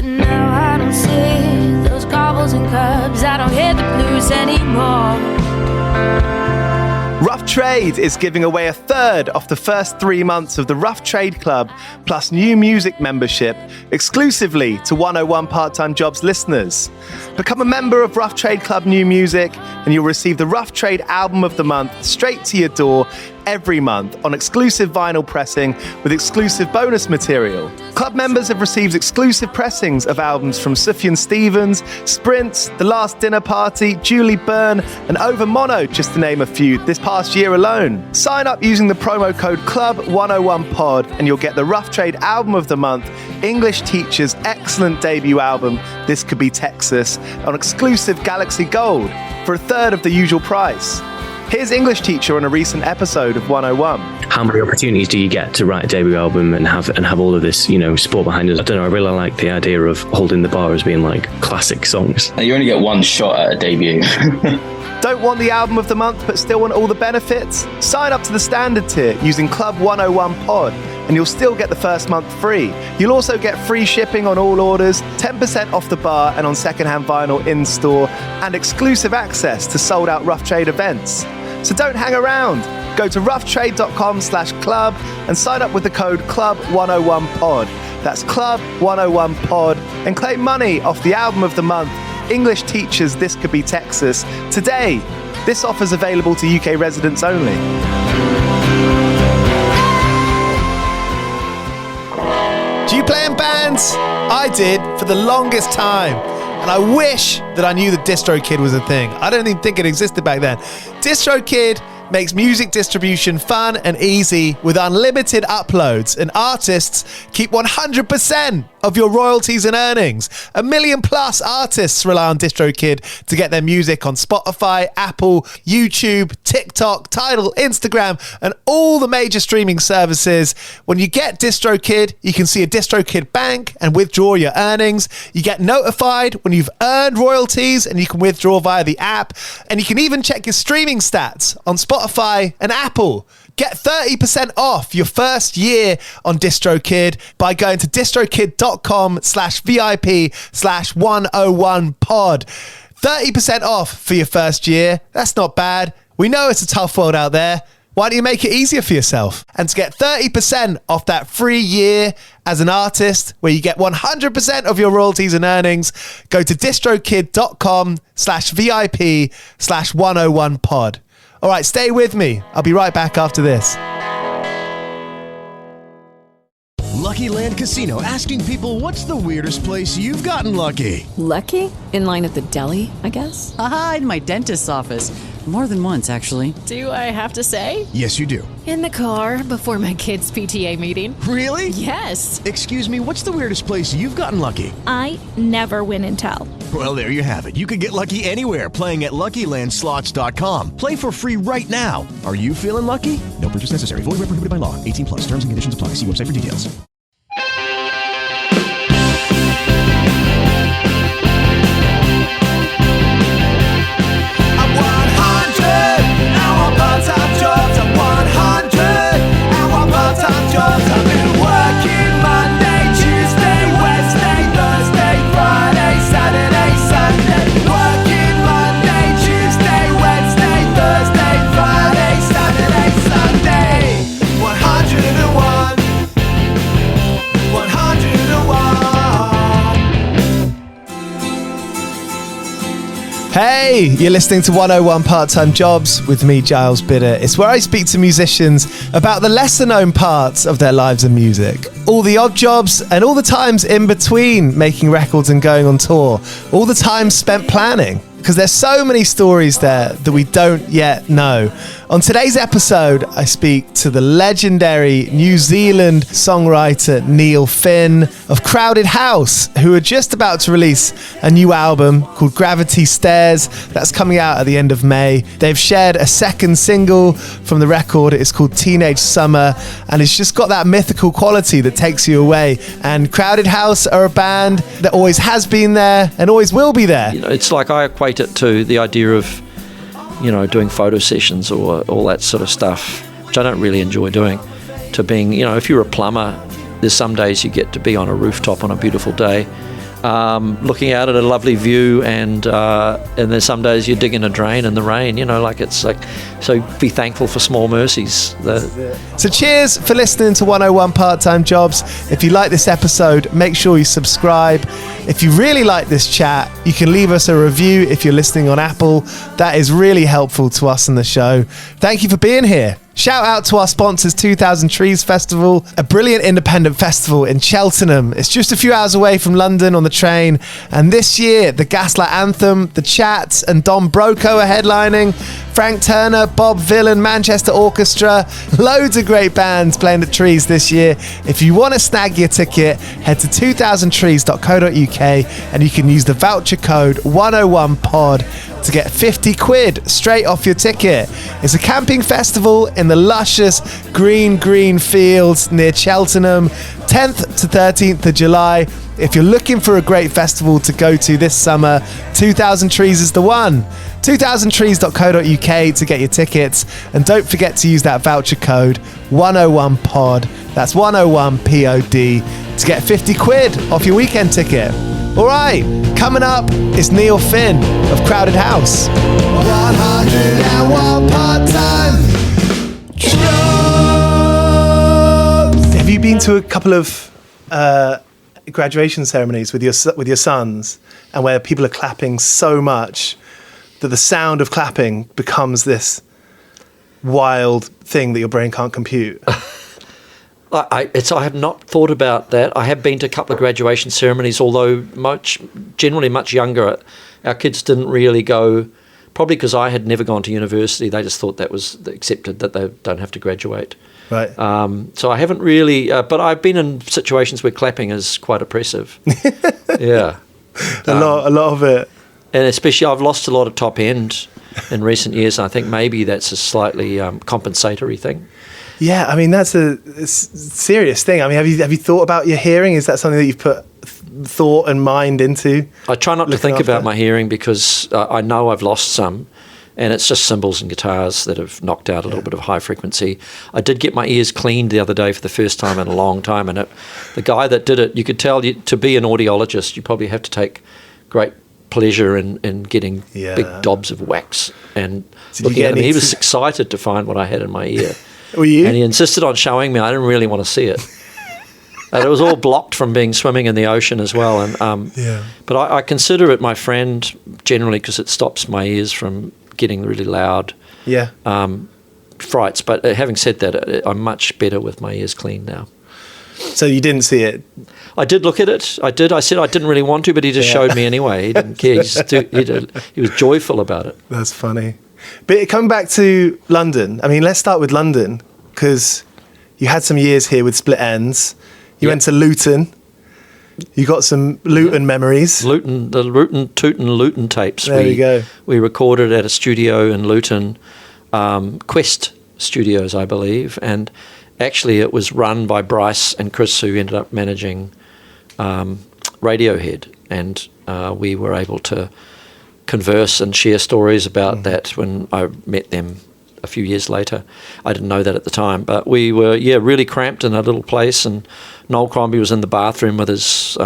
But now I don't see those cobbles and curbs. I don't hear the blues anymore. Rough Trade is giving away a third of the first 3 months of the Rough Trade Club plus new music membership exclusively to 101 Part-Time Jobs listeners. Become a member of Rough Trade Club New Music and you'll receive the Rough Trade Album of the Month straight to your door every month on exclusive vinyl pressing with exclusive bonus material. Club members have received exclusive pressings of albums from Sufjan Stevens, Sprints, The Last Dinner Party, Julie Byrne, and Over Mono, just to name a few, this past year alone. Sign up using the promo code CLUB101POD and you'll get the Rough Trade Album of the Month, English Teacher's excellent debut album, This Could Be Texas, on exclusive Galaxy Gold for a third of the usual price. Here's English Teacher on a recent episode of 101. How many opportunities do you get to write a debut album and have all of this, sport behind us? I don't know. I really like the idea of holding the bar as being like classic songs. You only get one shot at a debut. Don't want the album of the month but still want all the benefits? Sign up to the standard tier using Club 101 Pod and you'll still get the first month free. You'll also get free shipping on all orders, 10% off the bar and on secondhand vinyl in store, and exclusive access to sold out Rough Trade events. So don't hang around. Go to roughtrade.com/club and sign up with the code CLUB101POD. That's CLUB101POD and claim money off the album of the month, English Teachers This Could Be Texas, today. This offer's available to UK residents only. Do you play in bands? I did for the longest time. And I wish that I knew that DistroKid was a thing. I don't even think it existed back then. DistroKid makes music distribution fun and easy with unlimited uploads, and artists keep 100% of your royalties and earnings. 1 million plus artists rely on DistroKid to get their music on Spotify, Apple, YouTube, TikTok, Tidal, Instagram, and all the major streaming services. When you get DistroKid, you can see a DistroKid bank and withdraw your earnings. You get notified when you've earned royalties and you can withdraw via the app. And you can even check your streaming stats on Spotify and Apple. Get 30% off your first year on DistroKid by going to distrokid.com/VIP/101pod. 30% off for your first year. That's not bad. We know it's a tough world out there. Why don't you make it easier for yourself? And to get 30% off that free year as an artist, where you get 100% of your royalties and earnings, go to distrokid.com/VIP/101pod. All right, stay with me. I'll be right back after this. Lucky Land Casino, asking people, what's the weirdest place you've gotten lucky? Lucky? In line at the deli, I guess? Aha, in my dentist's office. More than once, actually. Do I have to say? Yes, you do. In the car before my kids' PTA meeting. Really? Yes. Excuse me, what's the weirdest place you've gotten lucky? I never win and tell. Well, there you have it. You can get lucky anywhere, playing at LuckyLandSlots.com. Play for free right now. Are you feeling lucky? No purchase necessary. Void where prohibited by law. 18 plus. Terms and conditions apply. See website for details. Part-time jobs, I'm 100. I want part-time jobs. I've been working Monday, Tuesday, Wednesday, Thursday, Friday, Saturday, Sunday. Working Monday, Tuesday, Wednesday, Thursday, Friday, Saturday, Sunday. 101. 101. Hey, you're listening to 101 Part-Time Jobs with me, Giles Bidder. It's where I speak to musicians about the lesser-known parts of their lives and music. All the odd jobs and all the times in between making records and going on tour. All the time spent planning. Because there's so many stories there that we don't yet know. On today's episode, I speak to the legendary New Zealand songwriter Neil Finn of Crowded House, who are just about to release a new album called Gravity Stairs. That's coming out at the end of May. They've shared a second single from the record. It's called Teenage Summer, and it's just got that mythical quality that takes you away. And Crowded House are a band that always has been there and always will be there. It's like I equate it to the idea of doing photo sessions or all that sort of stuff, which I don't really enjoy doing, to being, if you're a plumber, there's some days you get to be on a rooftop on a beautiful day, looking out at a lovely view, and then some days you dig in a drain in the rain, so be thankful for small mercies. So cheers for listening to 101 Part-Time Jobs. If you like this episode, make sure you subscribe. If you really like this chat, you can leave us a review if you're listening on Apple. That is really helpful to us in the show. Thank you for being here. Shout out to our sponsors, 2000 Trees Festival, a brilliant independent festival in Cheltenham. It's just a few hours away from London on the train. And this year, the Gaslight Anthem, The Chats, and Don Broco are headlining. Frank Turner, Bob Villan, Manchester Orchestra, loads of great bands playing at Trees this year. If you want to snag your ticket, head to 2000trees.co.uk and you can use the voucher code 101pod to get 50 quid straight off your ticket. It's a camping festival in the luscious green fields near Cheltenham, 10th to 13th of July. If you're looking for a great festival to go to this summer, 2000 Trees is the one. 2000trees.co.uk to get your tickets, and don't forget to use that voucher code 101pod, that's 101POD, to get 50 quid off your weekend ticket. Alright, coming up is Neil Finn of Crowded House. 101 Part-Time Jobs. Have you been to a couple of graduation ceremonies with your sons, and where people are clapping so much that the sound of clapping becomes this wild thing that your brain can't compute? I have not thought about that. I have been to a couple of graduation ceremonies, although generally much younger. Our kids didn't really go, probably because I had never gone to university. They just thought that was accepted, that they don't have to graduate. Right. So I haven't really, but I've been in situations where clapping is quite oppressive. Yeah. A lot of it. And especially I've lost a lot of top end in recent years. And I think maybe that's a slightly compensatory thing. Yeah, I mean, that's a serious thing. I mean, have you thought about your hearing? Is that something that you've put thought and mind into? I try not to think about my hearing because I know I've lost some, and it's just cymbals and guitars that have knocked out a little bit of high frequency. I did get my ears cleaned the other day for the first time in a long time, and the guy that did it, you could tell to be an audiologist, you probably have to take great pleasure in getting big dobs of wax and looking at me. He was excited to find what I had in my ear. Were you? And he insisted on showing me. I didn't really want to see it. And it was all blocked from being swimming in the ocean as well. And but I consider it my friend generally because it stops my ears from getting really loud frights. But having said that, I'm much better with my ears clean now. So you didn't see it? I did look at it. I did. I said I didn't really want to, but he just showed me anyway. He didn't care. He was joyful about it. That's funny. But coming back to London, I mean, let's start with London, because you had some years here with Split Ends. You went to Luton. You got some Luton memories. The Luton tapes. There you go. We recorded at a studio in Luton, Quest Studios, I believe, and actually it was run by Bryce and Chris, who ended up managing Radiohead, and we were able to converse and share stories about that when I met them a few years later. I didn't know that at the time, but we were really cramped in a little place, and Noel Crombie was in the bathroom with his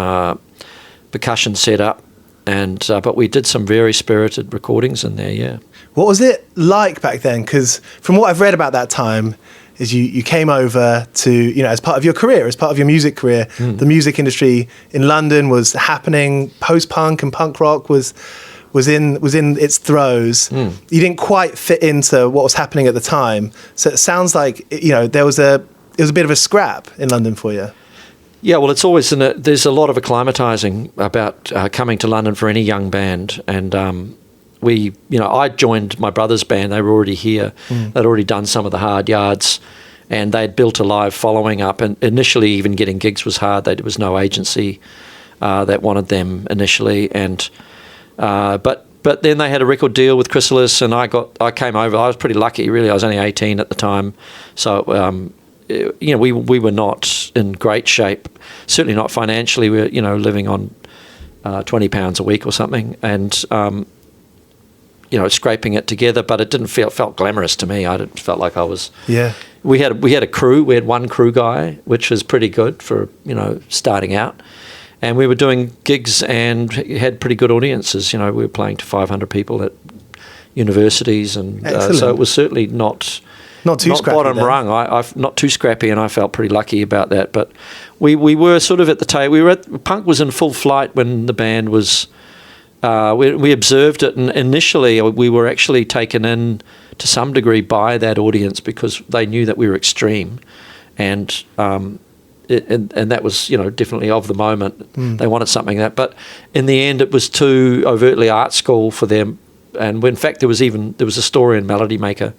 percussion set up, and but we did some very spirited recordings in there. What was it like back then? Because from what I've read about that time is you came over to, as part of your career, as part of your music career, the music industry in London was happening, post-punk and punk rock was in its throes. You didn't quite fit into what was happening at the time. So it sounds like, it was a bit of a scrap in London for you. Yeah, well, it's always there's a lot of acclimatizing about coming to London for any young band, and I joined my brother's band. They were already here. They'd already done some of the hard yards, and they'd built a live following up. And initially, even getting gigs was hard. There was no agency that wanted them initially, and but then they had a record deal with Chrysalis, and I came over. I was pretty lucky, really. I was only 18 at the time, so we were not in great shape. Certainly not financially. We were living on £20 a week or something, and scraping it together, but it didn't felt glamorous to me. I felt like I was. Yeah. We had a crew. We had one crew guy, which was pretty good for starting out, And we were doing gigs and had pretty good audiences. You know, we were playing to 500 people at universities, and so it was certainly not too scrappy. Bottom rung. I've not too scrappy, and I felt pretty lucky about that. But we were sort of at the tail. Punk was in full flight when the band was. We observed it, and initially we were actually taken in to some degree by that audience because they knew that we were extreme, and that was, you know, definitely of the moment. They wanted something that, but in the end it was too overtly art school for them. And in fact there was a story in Melody Maker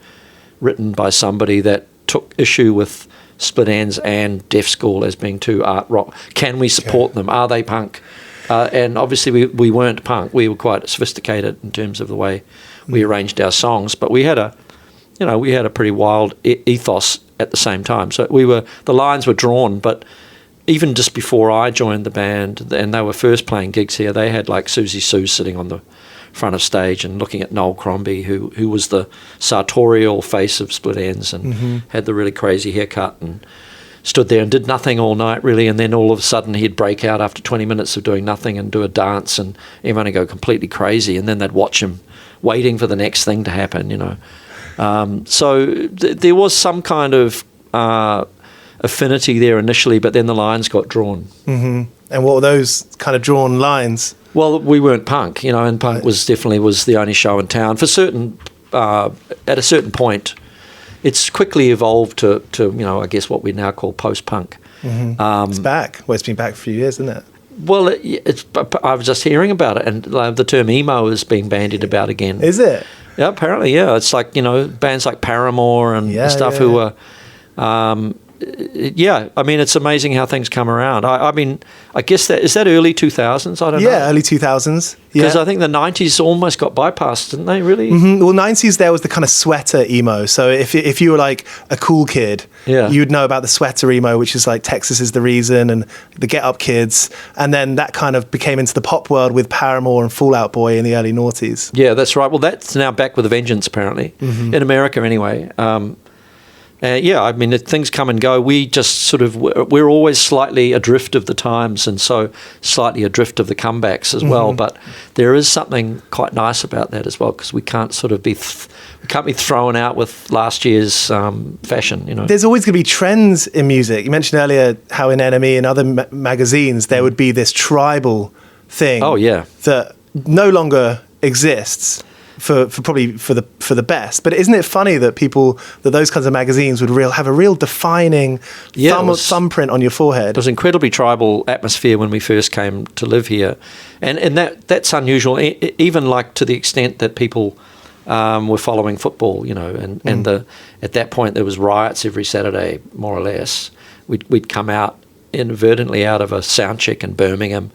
written by somebody that took issue with Split Enz and Deaf School as being too art rock. Can we support them? Are they punk? And obviously we weren't punk. We were quite sophisticated in terms of the way we arranged our songs, but we had a pretty wild ethos at the same time. So the lines were drawn, but even just before I joined the band and they were first playing gigs here, they had like Susie Sue sitting on the front of stage and looking at Noel Crombie, who was the sartorial face of Split Enz and had the really crazy haircut and stood there and did nothing all night really, and then all of a sudden he'd break out after 20 minutes of doing nothing and do a dance, and everyone would go completely crazy, and then they'd watch him waiting for the next thing to happen, you know. So there was some kind of affinity there initially, but then the lines got drawn. And what were those kind of drawn lines? Well, we weren't punk, you know, and punk was the only show in town. For certain, at a certain point, it's quickly evolved to you know, I guess what we now call post-punk. It's back. Well, it's been back for a few years, isn't it? Well, I was just hearing about it, and the term emo is being bandied about again. Is it? Yeah, apparently, yeah. It's like, you know, bands like Paramore and stuff who are... I mean, it's amazing how things come around. I mean, I guess is that early 2000s? I don't know. Yeah, early 2000s. Because I think the 90s almost got bypassed, didn't they, really? Well, 90s, there was the kind of sweater emo. So if you were like a cool kid, you'd know about the sweater emo, which is like Texas Is the Reason and the Get Up Kids. And then that kind of became into the pop world with Paramore and Fall Out Boy in the early noughties. Yeah, that's right. Well, that's now back with a vengeance, apparently, in America anyway. I mean, things come and go. We just sort of, we're always slightly adrift of the times, and so slightly adrift of the comebacks as well. But there is something quite nice about that as well, because we can't sort of be thrown out with last year's fashion, you know. There's always going to be trends in music. You mentioned earlier how in NME and other magazines there would be this tribal thing. Oh yeah, that no longer exists. For the best, but isn't it funny that those kinds of magazines would have a real defining thumbprint on your forehead? It was incredibly tribal atmosphere when we first came to live here, and that's unusual, even like to the extent that people were following football, you know, and at that point there was riots every Saturday, more or less. We'd come out inadvertently out of a sound check in Birmingham,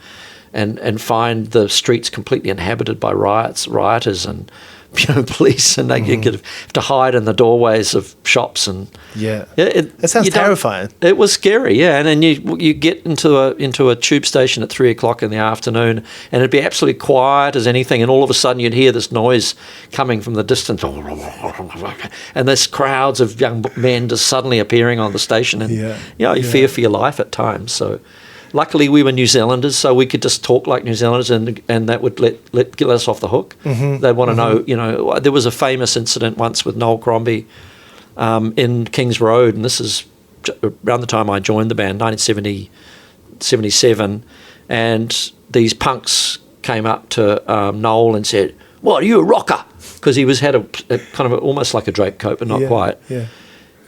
and find the streets completely inhabited by rioters and, you know, police, and they could have to hide in the doorways of shops, and it sounds terrifying. It was scary, and then you get into a tube station at 3:00 in the afternoon, and it'd be absolutely quiet as anything, and all of a sudden you'd hear this noise coming from the distance, and there's crowds of young men just suddenly appearing on the station, and you fear for your life at times. So luckily, we were New Zealanders, so we could just talk like New Zealanders, and that would let us off the hook. They'd want to know, you know. There was a famous incident once with Noel Crombie in Kings Road, and this is around the time I joined the band, 1977, and these punks came up to Noel and said, "What, are you a rocker?" Because he had a kind of almost like a drape coat, but not quite. Yeah.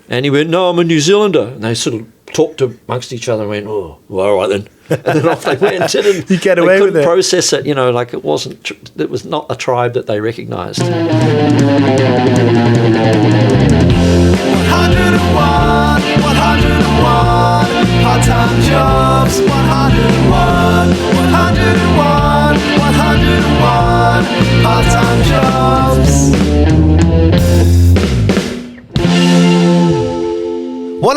And he went, "No, I'm a New Zealander." And they sort of talked amongst each other and went, "Oh, well, all right then." And then off they went. And you get away with it. They couldn't process it, you know, like it was not a tribe that they recognised. 101, 101, part-time jobs, 101, 101, 101, part-time jobs.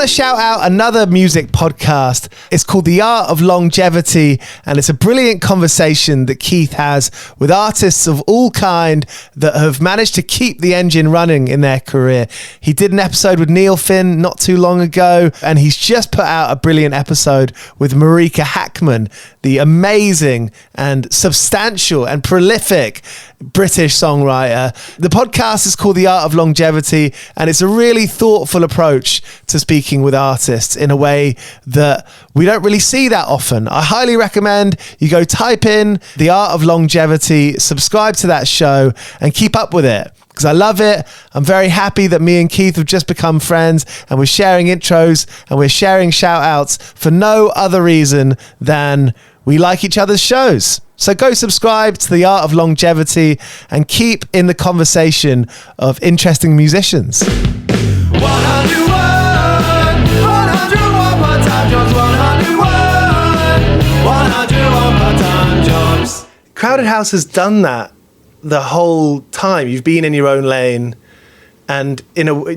want to shout out another music podcast. It's called The Art of Longevity, and it's a brilliant conversation that Keith has with artists of all kind that have managed to keep the engine running in their career. He did an episode with Neil Finn not too long ago, and he's just put out a brilliant episode with Marika Hackman, the amazing and substantial and prolific British songwriter. The podcast is called The Art of Longevity, and it's a really thoughtful approach to speaking with artists in a way that we don't really see that often. I highly recommend you go type in The Art of Longevity, subscribe to that show, and keep up with it, because I love it. I'm very happy that me and Keith have just become friends, and we're sharing intros and we're sharing shout outs for no other reason than we like each other's shows. So go subscribe to The Art of Longevity and keep in the conversation of interesting musicians. 101 part-time jobs, 101 part-time jobs. Crowded House has done that the whole time. You've been in your own lane, and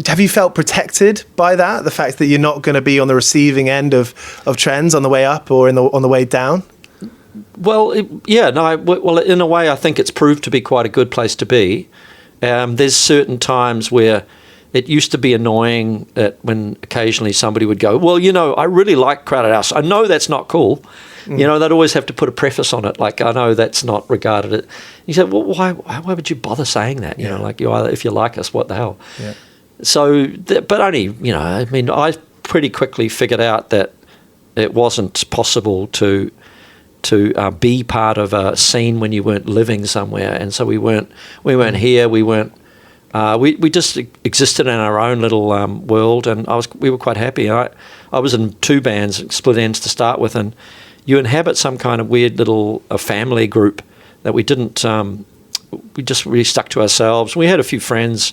have you felt protected by that? The fact that you're not going to be on the receiving end of trends on the way up or on the way down? Well, in a way, I think it's proved to be quite a good place to be. There's certain times where it used to be annoying that when occasionally somebody would go, well, I really like Crowded House. I know that's not cool. They'd always have to put a preface on it, like, I know that's not regarded it. You said, well, why would you bother saying that? If you like us, what the hell? Yeah. So, but only, I pretty quickly figured out that it wasn't possible to be part of a scene when you weren't living somewhere, and so we weren't here. We weren't. We just existed in our own little world, and we were quite happy. I was in 2 bands, split ends to start with, and you inhabit some kind of weird little family group that we didn't. We just really stuck to ourselves. We had a few friends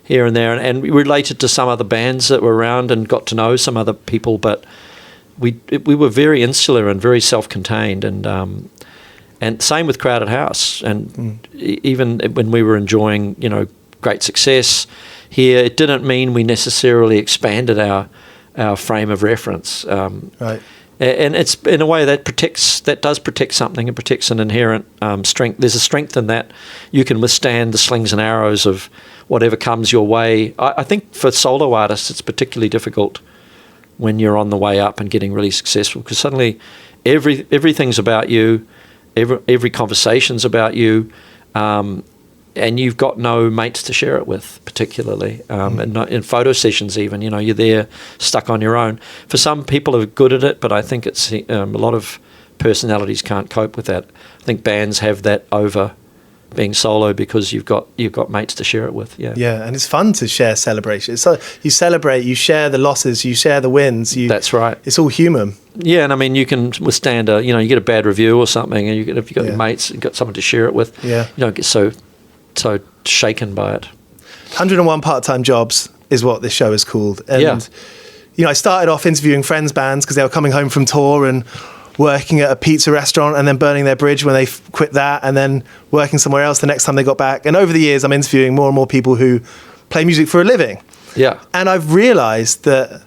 here and there, and we related to some other bands that were around and got to know some other people, but we were very insular and very self-contained, and same with Crowded House. And even when we were enjoying, great success here, it didn't mean we necessarily expanded our frame of reference. Right. And it's in a way that does protect something. It protects an inherent strength. There's a strength in that. You can withstand the slings and arrows of whatever comes your way. I think for solo artists, it's particularly difficult when you're on the way up and getting really successful, because suddenly everything's about you, every conversation's about you, and you've got no mates to share it with, particularly, and not in photo sessions even. You're there stuck on your own. For some people are good at it, but I think it's a lot of personalities can't cope with that. I think bands have that over being solo because you've got mates to share it with. Yeah, and it's fun to share celebration. So you celebrate, you share the losses, you share the wins. That's right. It's all human. Yeah, and I mean, you can withstand you get a bad review or something, and if you've got your mates and got someone to share it with, you don't get so shaken by it. 101 part-time jobs is what this show is called. And I started off interviewing friends' bands because they were coming home from tour and working at a pizza restaurant and then burning their bridge when they quit that, and then working somewhere else the next time they got back. And over the years, I'm interviewing more and more people who play music for a living. Yeah. And I've realized that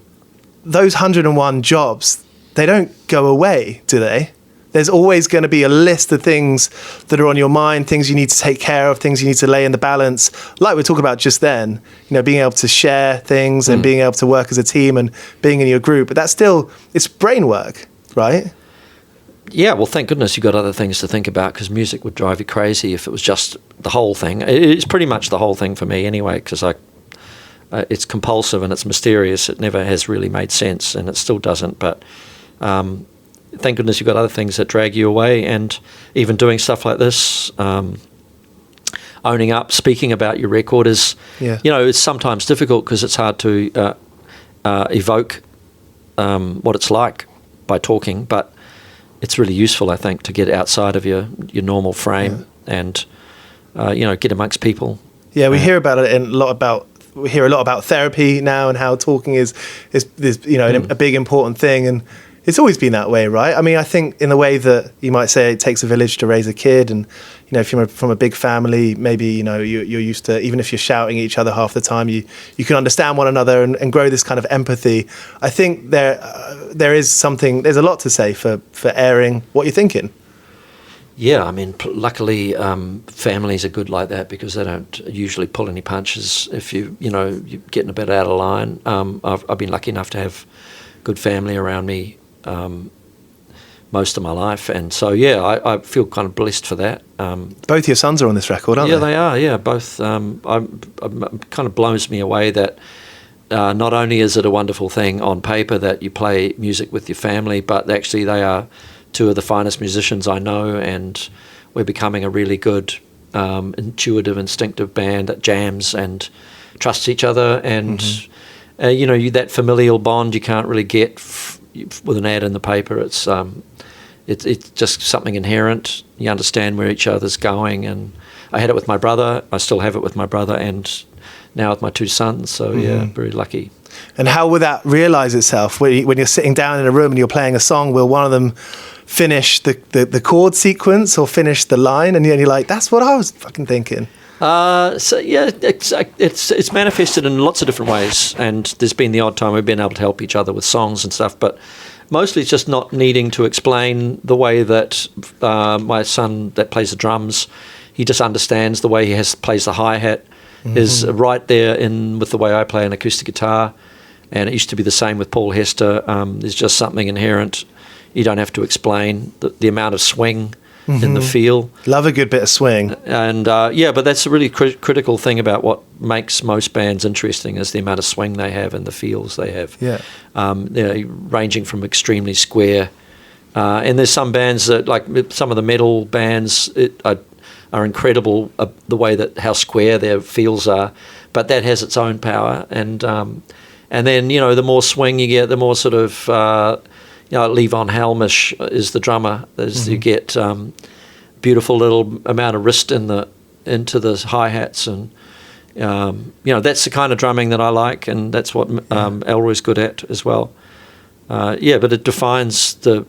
those 101 jobs, they don't go away, do they? There's always going to be a list of things that are on your mind, things you need to take care of, things you need to lay in the balance. Like we were talking about just then, being able to share things and being able to work as a team and being in your group. But that's still, it's brain work, right? Yeah, well, thank goodness you've got other things to think about, because music would drive you crazy if it was just the whole thing. It's pretty much the whole thing for me anyway, because it's compulsive and it's mysterious. It never has really made sense, and it still doesn't. But thank goodness you've got other things that drag you away, and even doing stuff like this, owning up, speaking about your record is, it's sometimes difficult because it's hard to evoke what it's like by talking, but it's really useful, I think, to get outside of your normal frame and get amongst people. Yeah, we hear about it we hear a lot about therapy now and how talking is a big important thing, and It's always been that way, right? I mean, I think in the way that you might say it takes a village to raise a kid, and if you're from a big family, maybe you're used to, even if you're shouting at each other half the time, you can understand one another and grow this kind of empathy. I think there's a lot to say for airing what you're thinking. Yeah, I mean, luckily families are good like that because they don't usually pull any punches if you're getting a bit out of line. I've been lucky enough to have good family around me most of my life, and so I feel kind of blessed for that. Both your sons are on this record, aren't they? Yeah, they are. Yeah, both. Kind of blows me away that not only is it a wonderful thing on paper that you play music with your family, but actually they are two of the finest musicians I know, and we're becoming a really good, intuitive, instinctive band that jams and trusts each other, and that familial bond you can't really get with an ad in the paper. It's just something inherent. You understand where each other's going, and I had it with my brother. I still have it with my brother, and now with my two sons. So very lucky. And how will that realise itself when you're sitting down in a room and you're playing a song? Will one of them finish the chord sequence or finish the line, and you're like, that's what I was fucking thinking? It's manifested in lots of different ways, and there's been the odd time we've been able to help each other with songs and stuff, but mostly it's just not needing to explain the way that my son that plays the drums, he just understands the way he plays the hi-hat is right there with the way I play an acoustic guitar, and it used to be the same with Paul Hester. There's just something inherent. You don't have to explain the amount of swing in the feel. Love a good bit of swing. And but that's a really critical thing about what makes most bands interesting is the amount of swing they have and the feels they have. Yeah. Ranging from extremely square. And there's some bands that, like some of the metal bands, are incredible, the way that how square their feels are, but that has its own power. And then, the more swing you get, the more sort of... Levon Helmish is the drummer. You get beautiful little amount of wrist into the hi-hats, and that's the kind of drumming that I like, and that's what Elroy's good at as well. But it defines the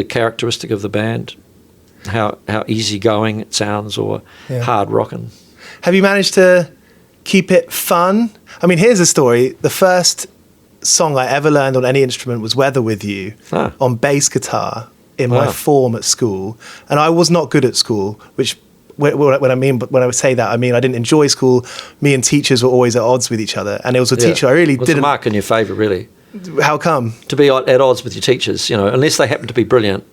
characteristic of the band, how easygoing it sounds or hard rocking. Have you managed to keep it fun? I mean, here's a story. The first song I ever learned on any instrument was Weather With You on bass guitar in my form at school, and I was not good at school, which when I say that, I mean I didn't enjoy school. Me and teachers were always at odds with each other, and it was a teacher I really didn't... What's the mark in your favour, really? How come? To be at odds with your teachers, unless they happen to be brilliant.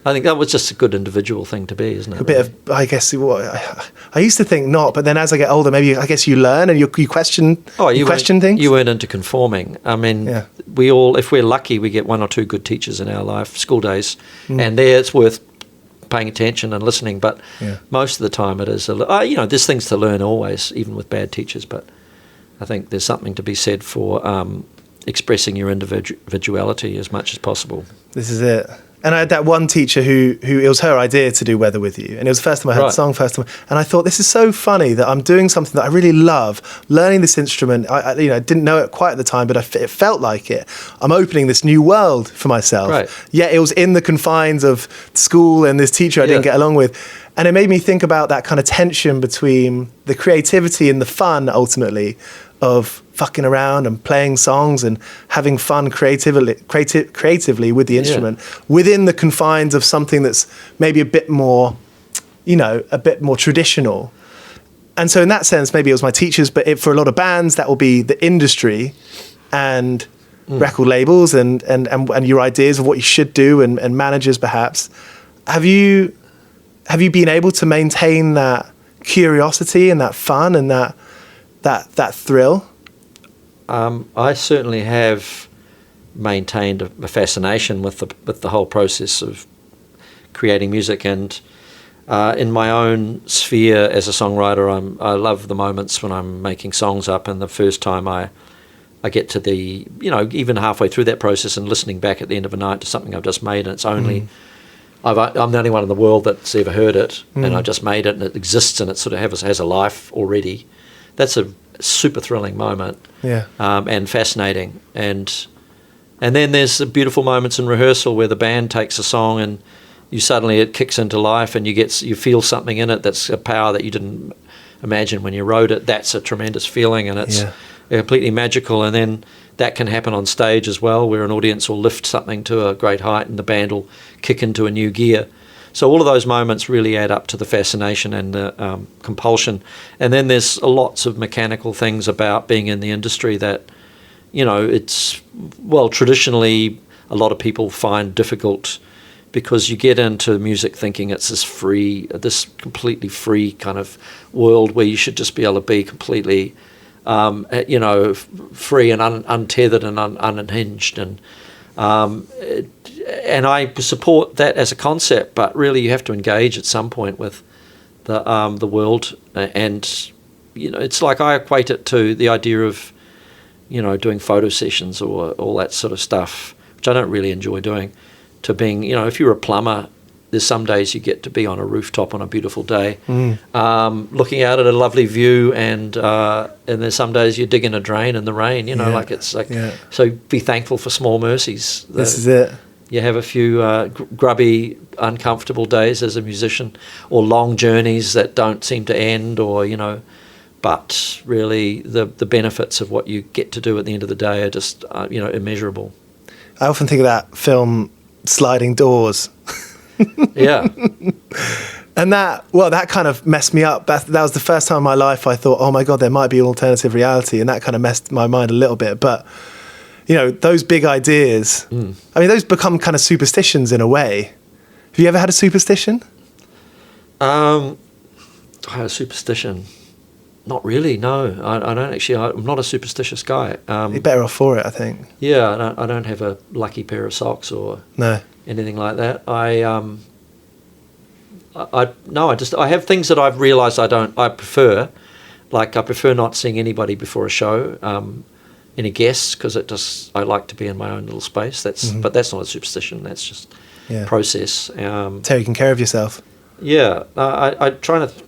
I think that was just a good individual thing to be, isn't it? A bit of, I guess, I used to think not, but then as I get older, maybe I guess you learn and you question question things. You weren't into conforming. I mean, we all, if we're lucky, we get one or two good teachers in our life, school days, and there it's worth paying attention and listening, but most of the time it is, there's things to learn always, even with bad teachers, but I think there's something to be said for expressing your individuality as much as possible. This is it. And I had that one teacher who it was her idea to do Weather With You. And it was the first time I heard the song, and I thought, this is so funny that I'm doing something that I really love, learning this instrument. I didn't know it quite at the time, but it felt like it. I'm opening this new world for myself. Right. Yet it was in the confines of school and this teacher I didn't get along with. And it made me think about that kind of tension between the creativity and the fun, ultimately, of fucking around and playing songs and having fun creatively with the instrument within the confines of something that's maybe a bit more traditional. And so in that sense, maybe it was my teachers, but for a lot of bands, that will be the industry and record labels and your ideas of what you should do and managers perhaps. Have you been able to maintain that curiosity and that fun and that thrill? I certainly have maintained a fascination with the whole process of creating music, and in my own sphere as a songwriter, I love the moments when I'm making songs up, and the first time I get to even halfway through that process and listening back at the end of a night to something I've just made, and it's only I'm the only one in the world that's ever heard it, and I just made it, and it exists, and it sort of has a life already. That's a super thrilling moment, and fascinating, and And then there's the beautiful moments in rehearsal where the band takes a song and it kicks into life, and you feel something in it that's a power that you didn't imagine when you wrote it. That's a tremendous feeling, and it's completely magical. And then that can happen on stage as well, where an audience will lift something to a great height and the band will kick into a new gear. So all of those moments really add up to the fascination and the compulsion. And then there's lots of mechanical things about being in the industry that, it's, traditionally a lot of people find difficult, because you get into music thinking it's this completely free kind of world where you should just be able to be completely, free and untethered and unhinged. And I support that as a concept, but really you have to engage at some point with the world. And, it's like I equate it to the idea of, doing photo sessions or all that sort of stuff, which I don't really enjoy doing, to being, if you're a plumber, there's some days you get to be on a rooftop on a beautiful day, looking out at a lovely view, and there's some days you're digging a drain in the rain, so be thankful for small mercies. This is it. You have a few grubby, uncomfortable days as a musician, or long journeys that don't seem to end, or, but really the benefits of what you get to do at the end of the day are just, immeasurable. I often think of that film Sliding Doors. Yeah. And that kind of messed me up. That was the first time in my life I thought, oh my God, there might be an alternative reality, and that kind of messed my mind a little bit. But, those big ideas, those become kind of superstitions in a way. Have you ever had a superstition? I had a superstition. Not really, no. I don't actually. I'm not a superstitious guy. You're better off for it, I think. Yeah, I don't have a lucky pair of socks or anything like that. I have things that I've realised I prefer. Like I prefer not seeing anybody before a show, any guests, because I like to be in my own little space. But that's not a superstition. That's just process. Taking care of yourself. Yeah, I'm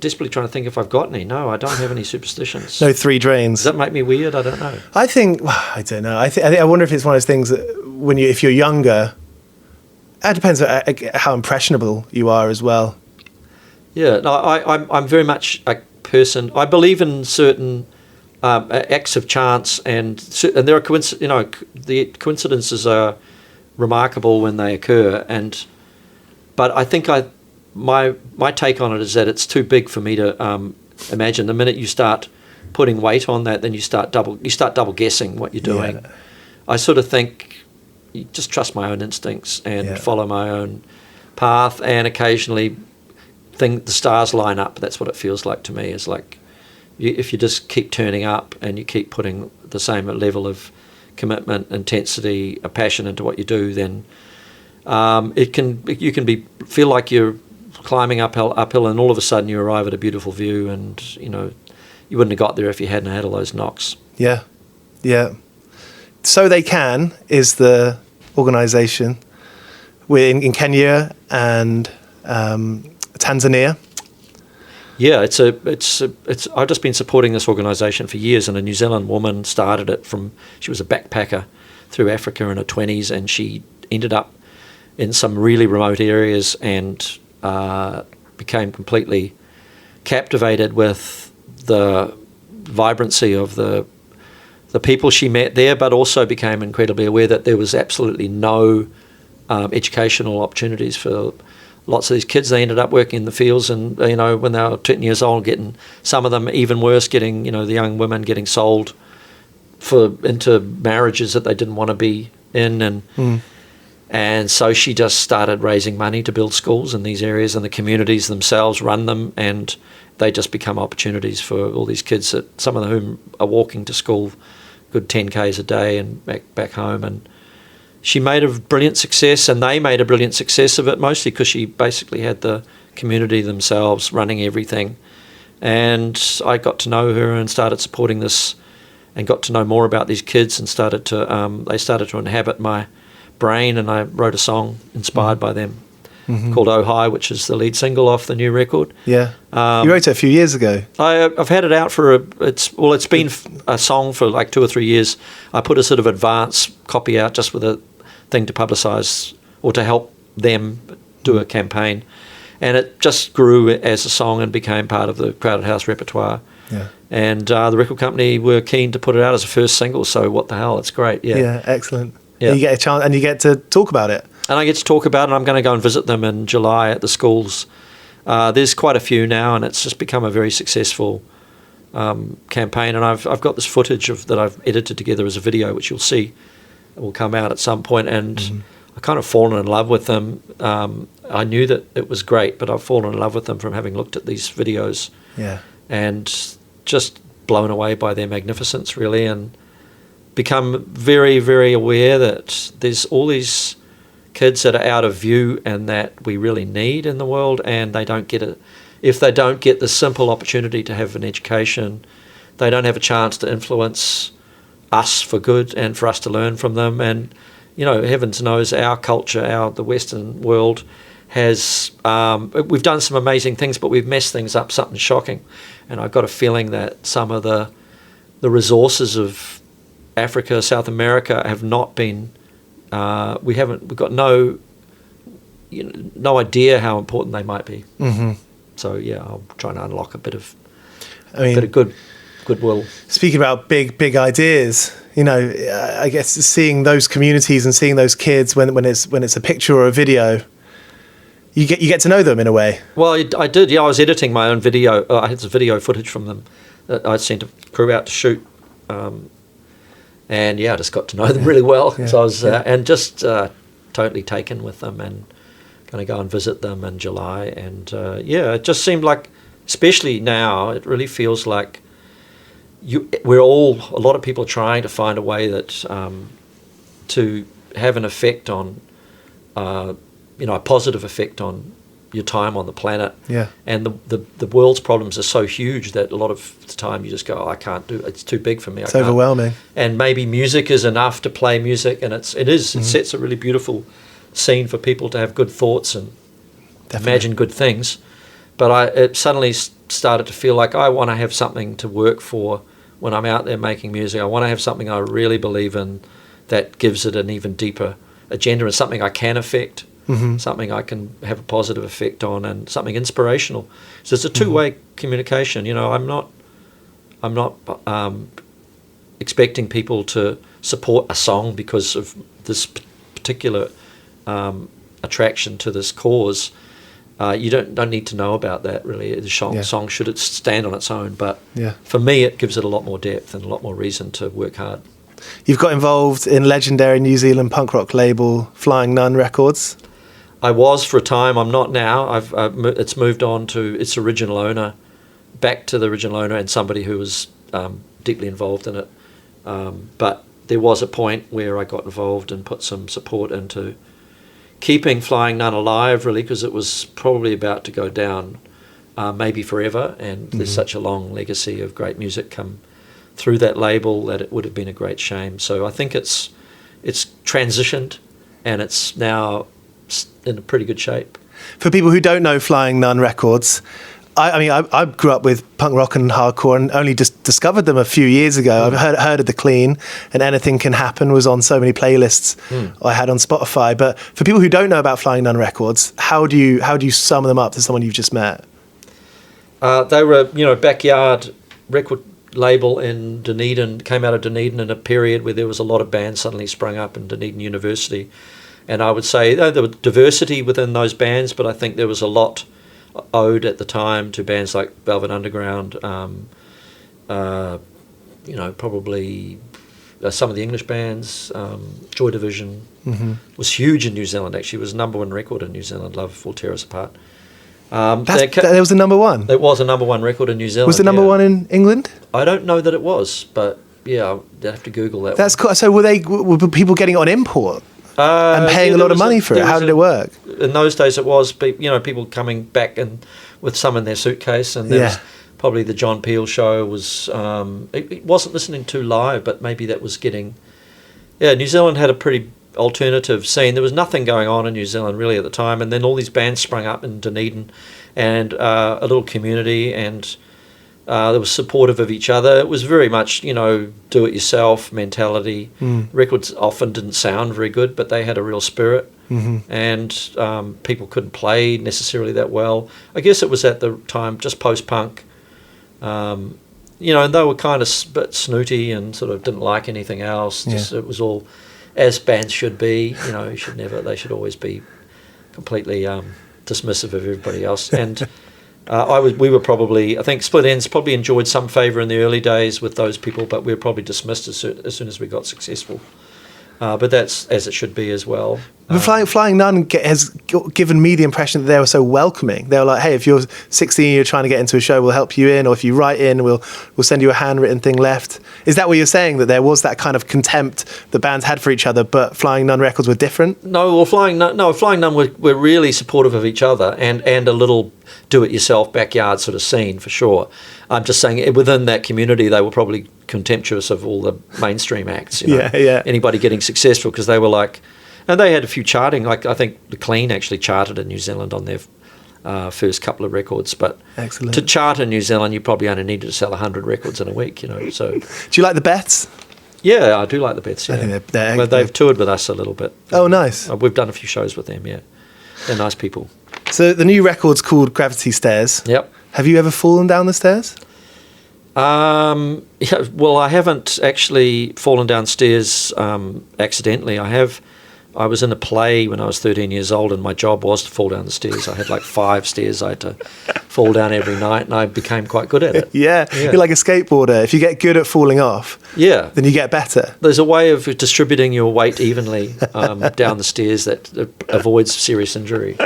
desperately trying to think if I've got any. No, I don't have any superstitions. No 3 drains. Does that make me weird? I don't know. I think, I don't know. I wonder if it's one of those things that if you're younger, it depends on how impressionable you are as well. Yeah, no, I'm very much a person. I believe in certain acts of chance, and there are the coincidences are remarkable when they occur. But I think my take on it is that it's too big for me to imagine. The minute you start putting weight on that, then you start double guessing what you're doing. Yeah. I sort of think you just trust my own instincts and follow my own path, and occasionally the stars line up. That's what it feels like to me. Is like if you just keep turning up and you keep putting the same level of commitment, intensity, a passion into what you do, then you can feel like you're climbing uphill, and all of a sudden you arrive at a beautiful view, and you wouldn't have got there if you hadn't had all those knocks. Yeah. So They Can is the organisation. We're in Kenya and Tanzania. Yeah, it's I've just been supporting this organisation for years, and a New Zealand woman started it she was a backpacker through Africa in her 20s, and she ended up in some really remote areas and became completely captivated with the vibrancy of the people she met there, but also became incredibly aware that there was absolutely no educational opportunities for lots of these kids. They ended up working in the fields, and when they were 10 years old, getting some of them even worse, getting the young women getting sold into marriages that they didn't want to be in, and so she just started raising money to build schools in these areas, and the communities themselves run them, and they just become opportunities for all these kids, that some of whom are walking to school good 10 k's a day and back home. And she made a brilliant success, and they made a brilliant success of it, mostly because she basically had the community themselves running everything. And I got to know her and started supporting this, and got to know more about these kids, and they started to inhabit my brain, and I wrote a song inspired by them. called Oh Hi, which is the lead single off the new record. Yeah. You wrote it a few years ago. I've had it out for it's been a song for like 2 or 3 years. I put a sort of advance copy out just with a thing to publicise or to help them do a campaign, and it just grew as a song and became part of the Crowded House repertoire. Yeah. And the record company were keen to put it out as a first single, so what the hell, it's great. Yeah, excellent. Yeah. You get a chance and you get to talk about it. And I get to talk about it, and I'm going to go and visit them in July at the schools. There's quite a few now, and it's just become a very successful campaign. And I've got this footage that I've edited together as a video, which you'll see will come out at some point. And I kind of fallen in love with them. I knew that it was great, but I've fallen in love with them from having looked at these videos. Yeah. And just blown away by their magnificence, really, and become very, very aware that there's all these kids that are out of view and that we really need in the world, and they don't get it. If they don't get the simple opportunity to have an education, they don't have a chance to influence us for good and for us to learn from them. And, you know, heavens knows our culture, the Western world has, we've done some amazing things, but we've messed things up, something shocking. And I've got a feeling that some of the resources of Africa, South America have not been, we've got no idea how important they might be. Mm-hmm. So yeah, I'll try and unlock a bit of goodwill. Speaking about big ideas, you know, I guess seeing those communities and seeing those kids when it's a picture or a video, you get to know them in a way. Well, I did. Yeah, I was editing my own video. I had some video footage from them that I sent a crew out to shoot. And yeah, I just got to know them really well. Yeah. So I was and just totally taken with them, and going to go and visit them in July. And it just seemed like, especially now, it really feels like a lot of people are trying to find a way that to have an effect on, a positive effect on your time on the planet. Yeah. And the world's problems are so huge that a lot of the time you just go, I can't do it. It's too big for me. It's overwhelming. And maybe music is enough to play music, and it sets a really beautiful scene for people to have good thoughts and imagine good things. But it suddenly started to feel like I want to have something to work for when I'm out there making music. I want to have something I really believe in that gives it an even deeper agenda, and something I can affect. Mm-hmm. Something I can have a positive effect on, and something inspirational. So it's a two-way communication. You know, I'm not expecting people to support a song because of this particular attraction to this cause. You don't need to know about that, really. The song should stand on its own, but for me, it gives it a lot more depth and a lot more reason to work hard. You've got involved in legendary New Zealand punk rock label Flying Nun Records. I was for a time. I'm not now. It's moved on to its original owner, back to the original owner and somebody who was deeply involved in it. But there was a point where I got involved and put some support into keeping Flying Nun alive, really, because it was probably about to go down, maybe forever. And there's such a long legacy of great music come through that label that it would have been a great shame. So I think it's transitioned, and it's now in a pretty good shape. For people who don't know Flying Nun Records, I grew up with punk rock and hardcore and only just discovered them a few years ago. I've heard of The Clean, and Anything Can Happen was on so many playlists I had on Spotify. But for people who don't know about Flying Nun Records, how do you sum them up to someone you've just met? They were a backyard record label in Dunedin, came out of Dunedin in a period where there was a lot of bands suddenly sprung up in Dunedin University. And I would say there was diversity within those bands, but I think there was a lot owed at the time to bands like Velvet Underground, probably some of the English bands, Joy Division was huge in New Zealand, actually. It was number one record in New Zealand, Love Will Tear Us Apart. That was the number one? It was a number one record in New Zealand. Was it number one in England? I don't know that it was, but yeah, I'd have to Google that. That's cool. So were people getting it on import? And paying a lot of money for it. How did it work? In those days, it was people coming back and with some in their suitcase, and there was probably the John Peel show was. It wasn't listening to live, but maybe that was getting. Yeah, New Zealand had a pretty alternative scene. There was nothing going on in New Zealand really at the time, and then all these bands sprung up in Dunedin, and a little community, and they were supportive of each other. It was very much, do-it-yourself mentality. Records often didn't sound very good, but they had a real spirit, and people couldn't play necessarily that well. I guess it was at the time just post-punk. And they were kind of a bit snooty and sort of didn't like anything else. Just, it was all as bands should be. They should always be completely dismissive of everybody else. And I think Split Enz probably enjoyed some favour in the early days with those people, but we were probably dismissed as soon as we got successful. But that's as it should be as well. But Flying Nun has given me the impression that they were so welcoming. They were like, hey, if you're 16, you're trying to get into a show, we'll help you in. Or if you write in, we'll send you a handwritten thing left. Is that what you're saying, that there was that kind of contempt the bands had for each other, but Flying Nun records were different? No, Flying Nun were really supportive of each other and a little do-it-yourself backyard sort of scene, for sure. I'm just saying within that community, they were probably contemptuous of all the mainstream acts. Anybody getting successful, because they were like... And they had a few charting, like I think The Clean actually charted in New Zealand on their first couple of records. But Excellent. To chart in New Zealand, you probably only needed to sell 100 records in a week, So, do you like the Bets? Yeah, I do like the Bets. Yeah. I think they've toured with us a little bit. Oh, nice. We've done a few shows with them. Yeah, they're nice people. So the new record's called Gravity Stairs. Yep. Have you ever fallen down the stairs? Yeah, well, I haven't actually fallen downstairs accidentally. I was in a play when I was 13 years old, and my job was to fall down the stairs. I had like 5 stairs I had to fall down every night, and I became quite good at it. Yeah, you're like a skateboarder. If you get good at falling off, then you get better. There's a way of distributing your weight evenly down the stairs that avoids serious injury.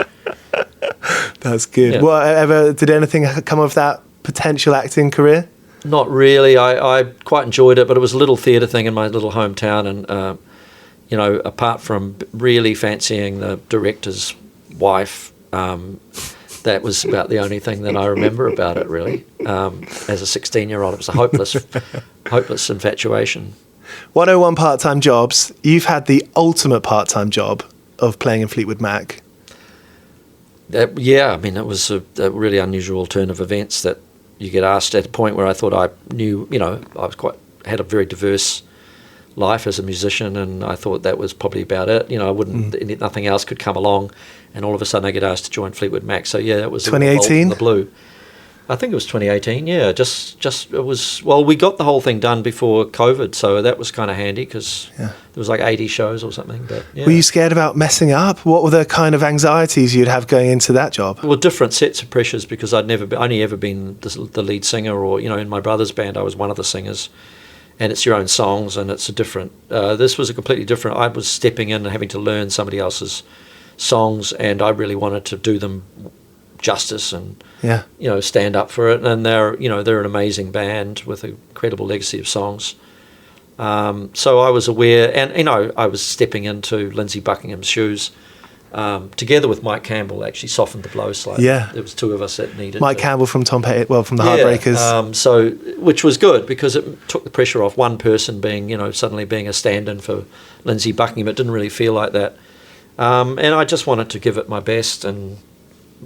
That's good. Yeah. Did anything come of that potential acting career? Not really. I quite enjoyed it, but it was a little theatre thing in my little hometown, and apart from really fancying the director's wife, that was about the only thing that I remember about it, really. As a 16-year-old, it was a hopeless infatuation. 101 part-time jobs. You've had the ultimate part-time job of playing in Fleetwood Mac. It was a really unusual turn of events that you get asked at a point where I thought I knew, had a very diverse life as a musician, and I thought that was probably about it. I wouldn't, nothing else could come along, and all of a sudden I get asked to join Fleetwood Mac. So yeah, it was 2018. The blue. I think it was 2018. Yeah, just it was. Well, we got the whole thing done before COVID, so that was kind of handy because there was like 80 shows or something. But yeah. Were you scared about messing up? What were the kind of anxieties you'd have going into that job? Well, different sets of pressures, because I'd only ever been the lead singer, or in my brother's band I was one of the singers. And it's your own songs, and it's a different... this was a completely different... I was stepping in and having to learn somebody else's songs, and I really wanted to do them justice and, stand up for it. And they're an amazing band with an incredible legacy of songs. So I was aware, and, I was stepping into Lindsey Buckingham's shoes, together with Mike Campbell, actually softened the blow slightly. Yeah. There was 2 of us that needed Mike Campbell from from the Heartbreakers. Which was good, because it took the pressure off one person being, suddenly being a stand-in for Lindsey Buckingham. It didn't really feel like that. And I just wanted to give it my best, and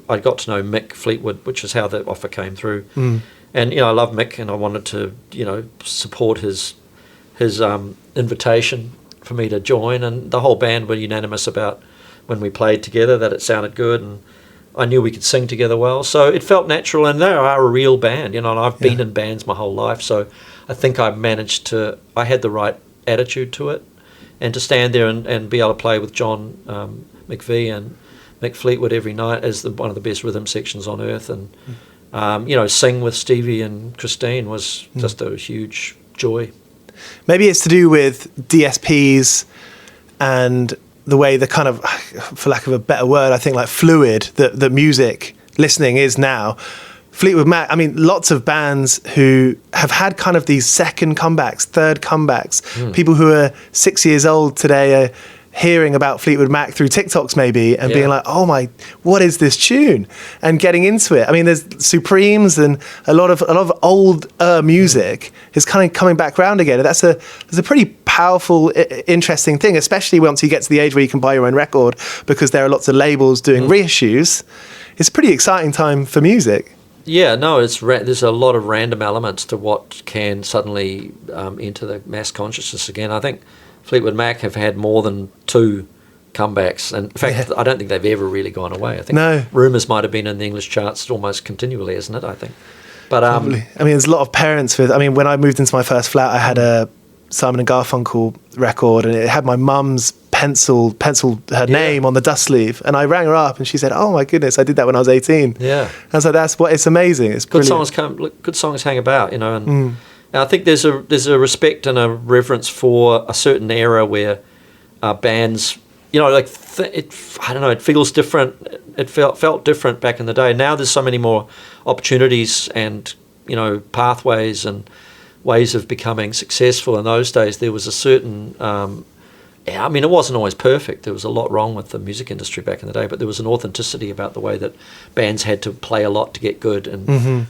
I got to know Mick Fleetwood, which is how that offer came through. And, I love Mick, and I wanted to, support his invitation for me to join, and the whole band were unanimous about when we played together that it sounded good, and I knew we could sing together well, so it felt natural. And they are a real band, and I've been in bands my whole life, so I think I had the right attitude to it, and to stand there and be able to play with John McVie and Mick Fleetwood every night as one of the best rhythm sections on earth, and sing with Stevie and Christine was just a huge joy. Maybe it's to do with DSPs and the way the kind of, for lack of a better word, I think like fluid that music listening is now. Fleetwood Mac, lots of bands who have had kind of these second comebacks, third comebacks. People who are 6 years old today are hearing about Fleetwood Mac through TikToks maybe, and being like, oh my, what is this tune? And getting into it. There's Supremes and a lot of old music is kind of coming back around again. And that's a pretty powerful, interesting thing, especially once you get to the age where you can buy your own record, because there are lots of labels doing reissues. It's a pretty exciting time for music. Yeah, no, there's a lot of random elements to what can suddenly enter the mass consciousness again. I think Fleetwood Mac have had more than 2 comebacks, and in fact, I don't think they've ever really gone away. I think Rumours might have been in the English charts almost continually, isn't it? I think. But probably. I mean, there's a lot of parents with. I mean, when I moved into my first flat, I had a Simon and Garfunkel record, and it had my mum's penciled her name on the dust sleeve, and I rang her up, and she said, "Oh my goodness, I did that when I was 18." Yeah, I was like, it's amazing. It's good brilliant. Good songs hang about, you know, and I think there's a respect and a reverence for a certain era where bands, you know, like I don't know, it feels different. It felt different back in the day. Now there's so many more opportunities and, you know, pathways and ways of becoming successful. In those days, there was a certain, I mean, it wasn't always perfect. There was a lot wrong with the music industry back in the day, but there was an authenticity about the way that bands had to play a lot to get good and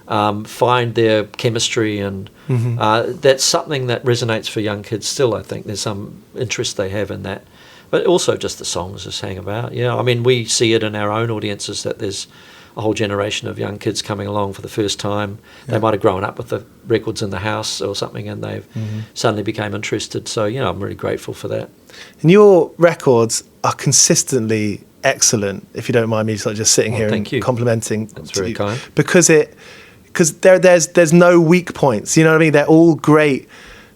find their chemistry. And that's something that resonates for young kids still, I think. There's some interest they have in that. But also just the songs just hang about. Yeah, I mean, we see it in our own audiences that there's a whole generation of young kids coming along for the first time. Yeah. They might have grown up with the records in the house or something, and they've suddenly became interested. So, you know, I'm really grateful for that. And your records are consistently excellent, if you don't mind me just sitting here and complimenting. That's very kind. Because there's no weak points. You know what I mean? They're all great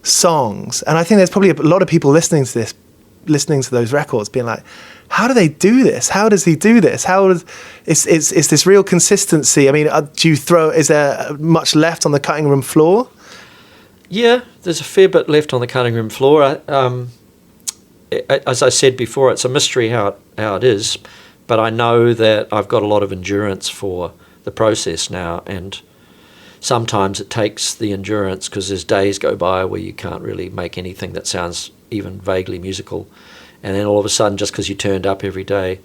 songs. And I think there's probably a lot of people listening to those records being like, how do they do this? How does he do this? Is this real consistency? I mean, is there much left on the cutting room floor? Yeah, there's a fair bit left on the cutting room floor. As I said before, it's a mystery how it is, but I know that I've got a lot of endurance for the process now, and sometimes it takes the endurance because there's days go by where you can't really make anything that sounds even vaguely musical, and then all of a sudden, just because you turned up every day,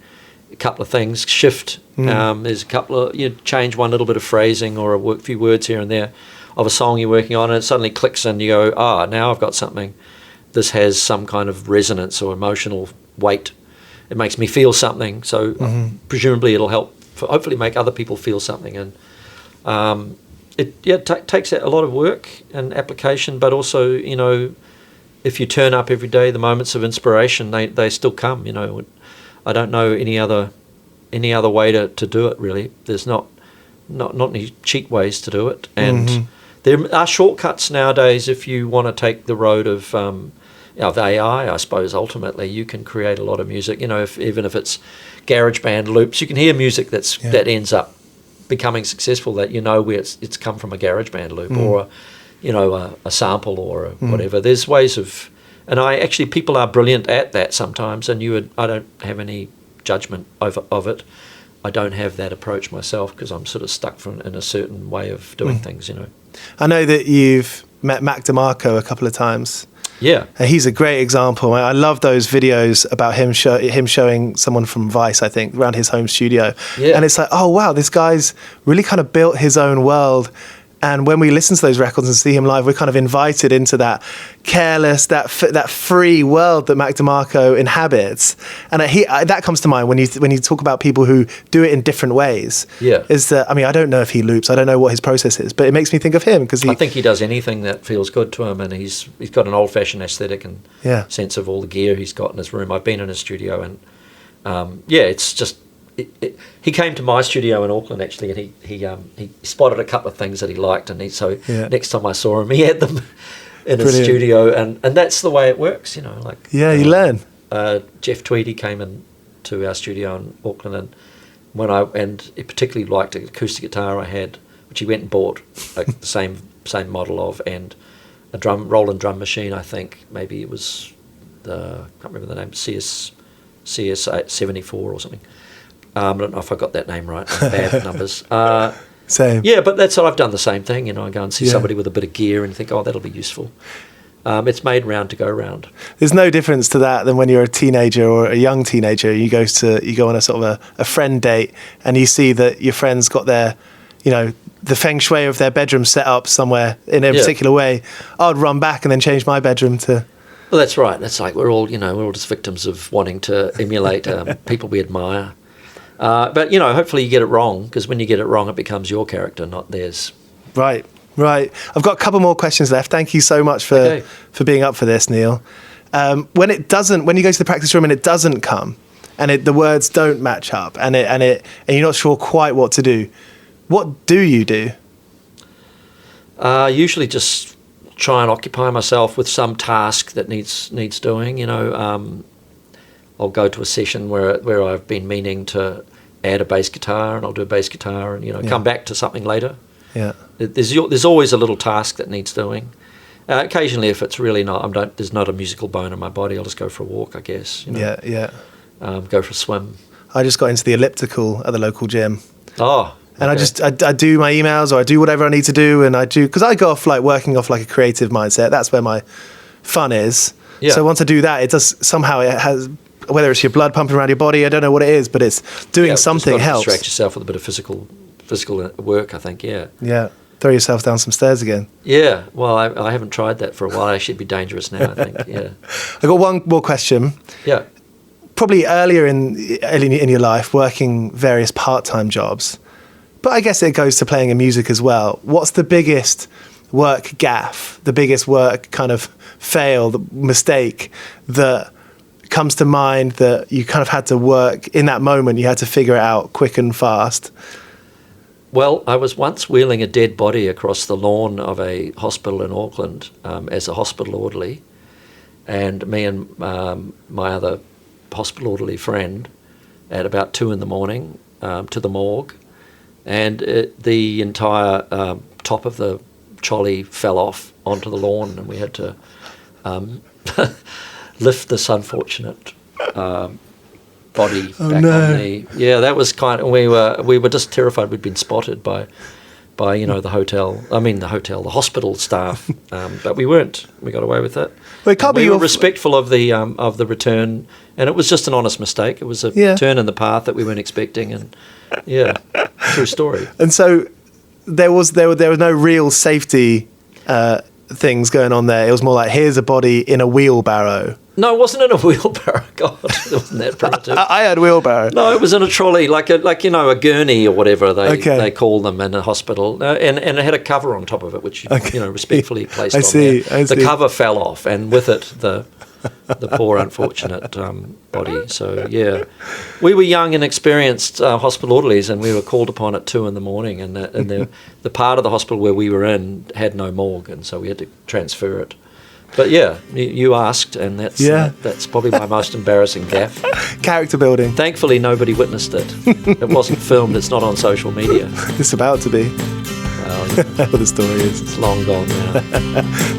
a couple of things shift. There's a couple of, you change one little bit of phrasing or a few words here and there of a song you're working on, and it suddenly clicks and you go, now I've got something. This has some kind of resonance or emotional weight. It makes me feel something, so presumably it'll help hopefully make other people feel something. And it takes a lot of work and application, but also, you know, if you turn up every day, the moments of inspiration, they still come. You know, I don't know any other way to do it really. There's not any cheap ways to do it, and there are shortcuts nowadays. If you want to take the road of AI, I suppose ultimately you can create a lot of music. You know, even if it's GarageBand loops, you can hear music that ends up becoming successful. That you know where it's come from a GarageBand loop or you know, a sample or whatever. There's ways of, and people are brilliant at that sometimes, and I don't have any judgment of it. I don't have that approach myself because I'm sort of stuck in a certain way of doing things, you know. I know that you've met Mac DeMarco a couple of times. Yeah. He's a great example. I love those videos about him showing someone from Vice, I think, around his home studio. Yeah. And it's like, oh, wow, this guy's really kind of built his own world. And when we listen to those records and see him live, we're kind of invited into that careless, that free world that Mac DeMarco inhabits. And that comes to mind when you talk about people who do it in different ways. Yeah. I mean, I don't know if he loops. I don't know what his process is, but it makes me think of him because I think he does anything that feels good to him, and he's got an old-fashioned aesthetic and sense of all the gear he's got in his room. I've been in his studio, and it's just. He came to my studio in Auckland actually, and he spotted a couple of things that he liked, and next time I saw him, he had them in his studio, and that's the way it works, you know. Like you learn. Jeff Tweedy came into our studio in Auckland, and he particularly liked an acoustic guitar I had, which he went and bought the same model of, and a Roland drum machine. I think maybe it was I can't remember the name, CS 74 or something. I don't know if I got that name right. Bad at numbers. Same. Yeah, but that's what I've done the same thing. You know, I go and see somebody with a bit of gear and think, that'll be useful. It's made round to go round. There's no difference to that than when you're a teenager or a young teenager. You go on a sort of a friend date, and you see that your friend's got their, you know, the feng shui of their bedroom set up somewhere in a particular way. I'd run back and then change my bedroom to Well, that's right. That's like we're all just victims of wanting to emulate people we admire. But hopefully you get it wrong, because when you get it wrong, it becomes your character, not theirs. Right. I've got a couple more questions left. Thank you so much for being up for this, Neil. When you go to the practice room and it doesn't come, and the words don't match up, and you're not sure quite what to do, what do you do? Usually just try and occupy myself with some task that needs doing. I'll go to a session where I've been meaning to add a bass guitar, and I'll do a bass guitar, and come back to something later. Yeah. There's always a little task that needs doing. Occasionally, if it's really there's not a musical bone in my body, I'll just go for a walk, I guess. Yeah. Go for a swim. I just got into the elliptical at the local gym. Oh. And I do my emails, or I do whatever I need to do, and because I go off working off a creative mindset. That's where my fun is. Yeah. So once I do that, it has, whether it's your blood pumping around your body, I don't know what it is, but it's doing something helps. Distract yourself with a bit of physical work, I think. Yeah. Throw yourself down some stairs again. Yeah. Well, I haven't tried that for a while. I should be dangerous now, I think. Yeah. I got one more question. Yeah. Probably earlier in your life, working various part-time jobs, but I guess it goes to playing in music as well. What's the biggest work gaffe, the biggest work kind of fail, the mistake that comes to mind that you kind of had to work in that moment, you had to figure it out quick and fast? Well, I was once wheeling a dead body across the lawn of a hospital in Auckland as a hospital orderly, and me and my other hospital orderly friend at about 2 a.m. To the morgue, and the entire top of the trolley fell off onto the lawn, and we had to lift this unfortunate body back on the... Yeah, that was we were just terrified we'd been spotted by the hospital staff, but we weren't. We got away with it. Well, we were respectful of the return, and it was just an honest mistake. It was a turn in the path that we weren't expecting, and true story. And so there was no real safety things going on there. It was more like, here's a body in a wheelbarrow. No, it wasn't in a wheelbarrow. God, it wasn't that primitive. I had wheelbarrow. No, it was in a trolley, like a gurney or whatever they call them in a hospital, and it had a cover on top of it, which respectfully placed on there. The cover fell off, and with it the poor unfortunate body. So we were young and experienced hospital orderlies, and we were called upon at 2 a.m, and the part of the hospital where we were in had no morgue, and so we had to transfer it. But you asked, and that's probably my most embarrassing gaffe. Character building. Thankfully, nobody witnessed it. It wasn't filmed. It's not on social media. It's about to be. Well, the story is. It's long gone now.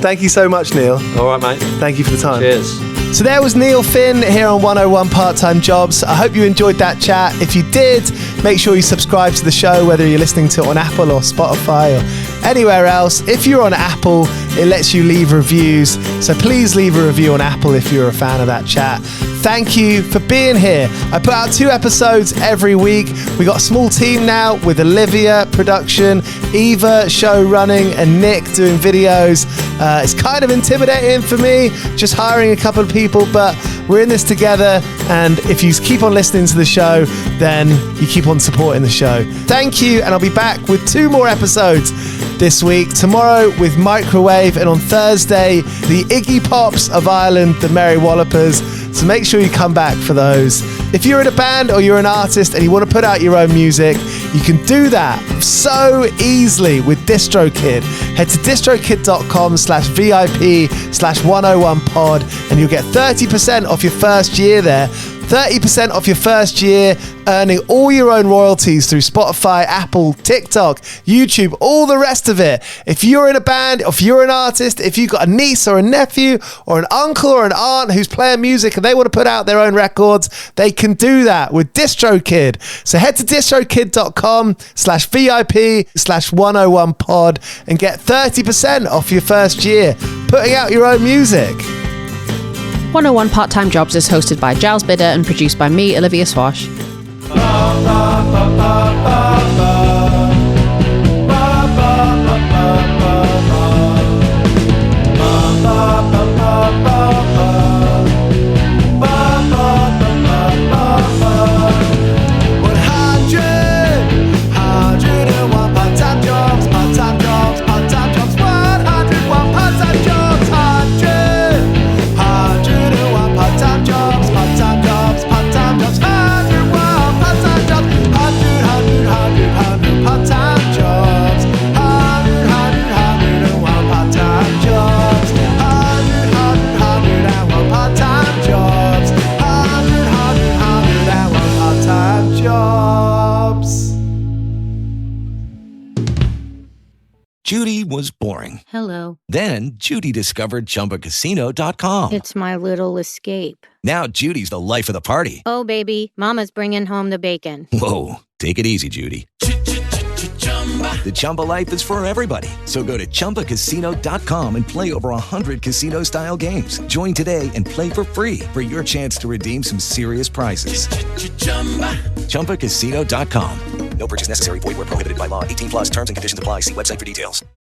Thank you so much, Neil. All right, mate. Thank you for the time. Cheers. So there was Neil Finn here on 101 Part-Time Jobs. I hope you enjoyed that chat. If you did, make sure you subscribe to the show, whether you're listening to it on Apple or Spotify or anywhere else. If you're on Apple, it lets you leave reviews. So please leave a review on Apple if you're a fan of that chat. Thank you for being here. I put out 2 episodes every week. We got a small team now with Olivia production, Eva show running, and Nick doing videos. It's kind of intimidating for me, just hiring a couple of people, but we're in this together, and if you keep on listening to the show, then you keep on supporting the show. Thank you, and I'll be back with 2 more episodes this week. Tomorrow with Microwave, and on Thursday, the Iggy Pops of Ireland, the Merry Wallopers. So make sure you come back for those. If you're in a band or you're an artist and you want to put out your own music, you can do that so easily with DistroKid. Head to distrokid.com/VIP/101pod and you'll get 30% off your first year there. 30% off your first year, earning all your own royalties through Spotify, Apple, TikTok, YouTube, all the rest of it. If you're in a band, if you're an artist, if you've got a niece or a nephew or an uncle or an aunt who's playing music and they want to put out their own records, they can do that with DistroKid. So head to distrokid.com/VIP/101pod and get 30% off your first year putting out your own music. 101 Part-Time Jobs is hosted by Giles Bidder and produced by me, Olivia Swash. Judy was boring. Hello. Then Judy discovered ChumbaCasino.com. It's my little escape. Now Judy's the life of the party. Oh, baby, mama's bringing home the bacon. Whoa, take it easy, Judy. The Chumba life is for everybody. So go to ChumbaCasino.com and play over 100 casino-style games. Join today and play for free for your chance to redeem some serious prizes. ChumbaCasino.com. No purchase necessary. Void where prohibited by law. 18 plus terms and conditions apply. See website for details.